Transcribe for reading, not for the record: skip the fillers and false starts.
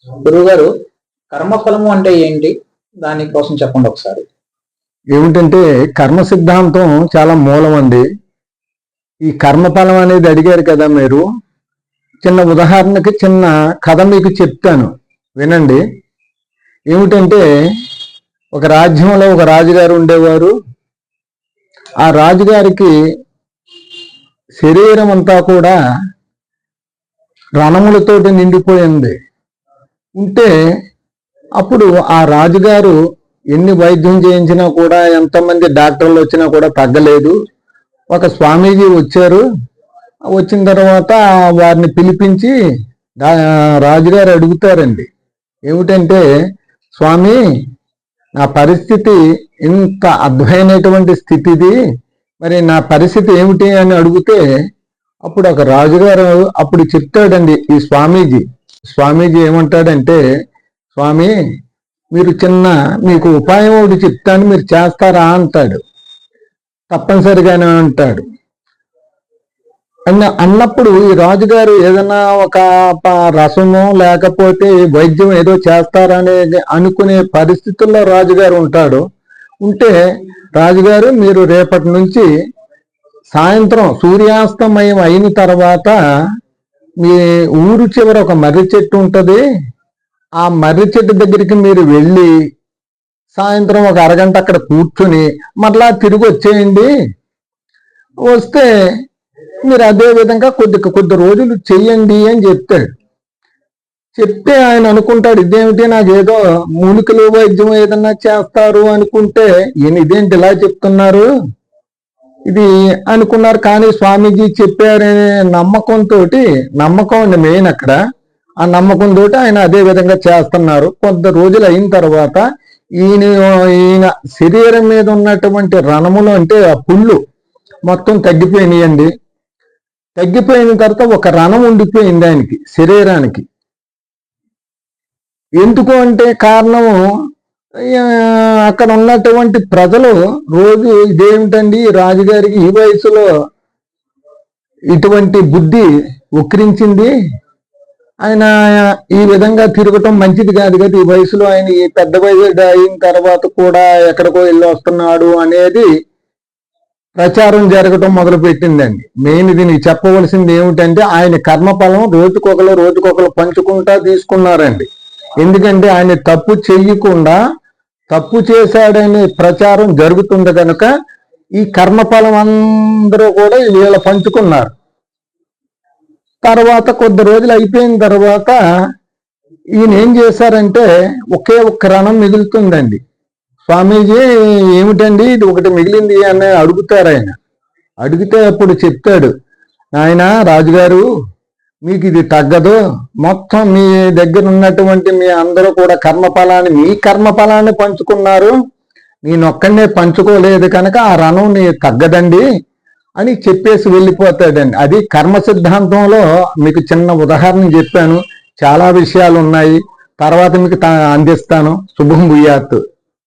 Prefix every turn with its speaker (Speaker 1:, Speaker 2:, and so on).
Speaker 1: గురువుగారు, కర్మఫలము అంటే ఏంటి? దానికోసం చెప్పండి ఒకసారి.
Speaker 2: ఏమిటంటే కర్మ సిద్ధాంతం చాలా మూలం అండి. ఈ కర్మఫలం అనేది అడిగారు కదా మీరు. చిన్న ఉదాహరణకి చిన్న కథ మీకు చెప్తాను, వినండి. ఏమిటంటే ఒక రాజ్యంలో ఒక రాజుగారు ఉండేవారు. ఆ రాజుగారికి శరీరం అంతా కూడా రణములతోటి నిండిపోయింది. ఉంటే అప్పుడు ఆ రాజుగారు ఎన్ని వైద్యం చేయించినా కూడా, ఎంతమంది డాక్టర్లు వచ్చినా కూడా తగ్గలేదు. ఒక స్వామీజీ వచ్చారు. వచ్చిన తర్వాత వారిని పిలిపించి రాజుగారు అడుగుతారండి, ఏమిటంటే, స్వామి, నా పరిస్థితి ఇంత అద్భుతమైనటువంటి స్థితిది, మరి నా పరిస్థితి ఏమిటి అని అడిగితే అప్పుడు ఒక రాజుగారు అప్పుడు చెప్తాడండి ఈ స్వామీజీ ఏమంటాడంటే, స్వామి, మీరు మీకు ఉపాయం ఒకటి చెప్తాను, మీరు చేస్తారా అంటాడు. తప్పనిసరిగానే అంటాడు. అన్నప్పుడు ఈ రాజుగారు ఏదైనా ఒక రసమో లేకపోతే వైద్యం ఏదో చేస్తారనేది అనుకునే పరిస్థితుల్లో రాజుగారు ఉంటాడు. ఉంటే రాజుగారు, మీరు రేపటి నుంచి సాయంత్రం సూర్యాస్తమయం అయిన తర్వాత మీ ఊరు చివర ఒక మర్రి చెట్టు ఉంటుంది. ఆ మర్రి చెట్టు దగ్గరికి మీరు వెళ్ళి సాయంత్రం ఒక అరగంట అక్కడ కూర్చుని మరలా తిరిగి వచ్చేయండి. వస్తే మీరు అదే విధంగా కొద్ది రోజులు చెయ్యండి అని చెప్తాడు. చెప్తే ఆయన అనుకుంటాడు, ఇదేమిటి, నాకేదో మూలికలు వైద్యం ఏదన్నా చేస్తారు అనుకుంటే ఇదేంటి ఇలా చెప్తున్నారు ఇది అనుకున్నారు. కానీ స్వామీజీ చెప్పారనే నమ్మకం మెయిన్ అక్కడ. ఆ నమ్మకంతో ఆయన అదే విధంగా చేస్తున్నారు. కొంత రోజులు అయిన తర్వాత ఈయన శరీరం మీద ఉన్నటువంటి రణములు, అంటే ఆ పుళ్ళు మొత్తం తగ్గిపోయినాయండి. తగ్గిపోయిన తర్వాత ఒక రణం ఉండిపోయింది ఆయనకి, శరీరానికి. ఎందుకు అంటే కారణము, అక్కడ ఉన్నటువంటి ప్రజలు రోజు ఇదేమిటండి, రాజుగారికి ఈ వయసులో ఇటువంటి బుద్ధి ఉక్రించింది, ఆయన ఈ విధంగా తిరగటం మంచిది కాదు కదా, ఈ వయసులో ఆయన ఈ పెద్ద వయసు అయిన తర్వాత కూడా ఎక్కడికో వెళ్ళి వస్తున్నాడు అనేది ప్రచారం జరగటం మొదలు పెట్టిందండి. మెయిన్ దీనికి చెప్పవలసింది ఏమిటంటే, ఆయన కర్మఫలం రోజుకొకరు పంచుకుంటా తీసుకున్నారండి. ఎందుకంటే ఆయన తప్పు చెయ్యకుండా తప్పు చేశాడనే ప్రచారం జరుగుతుంది కనుక ఈ కర్మఫలం అందరూ కూడా వీళ్ళ పంచుకున్నారు. తర్వాత కొద్ది రోజులు అయిపోయిన తర్వాత ఈయన ఏం చేశారంటే, ఒకే ఒక్క రణం మిగులుతుందండి. స్వామీజీ, ఏమిటండి ఇది ఒకటి మిగిలింది అని అడుగుతారు. ఆయన అడిగితే అప్పుడు చెప్తాడు, ఆయన రాజుగారు, మీకు ఇది తగ్గదు. మొత్తం మీ దగ్గర ఉన్నటువంటి మీ అందరూ కూడా మీ కర్మఫలాన్ని పంచుకున్నారు, నేనొక్కడనే పంచుకోలేదు కనుక ఆ రణం తగ్గదండి అని చెప్పేసి వెళ్ళిపోతాడండి. అది కర్మ సిద్ధాంతంలో మీకు చిన్న ఉదాహరణ చెప్పాను. చాలా విషయాలు ఉన్నాయి, తర్వాత మీకు అందిస్తాను. శుభం భూయాత్.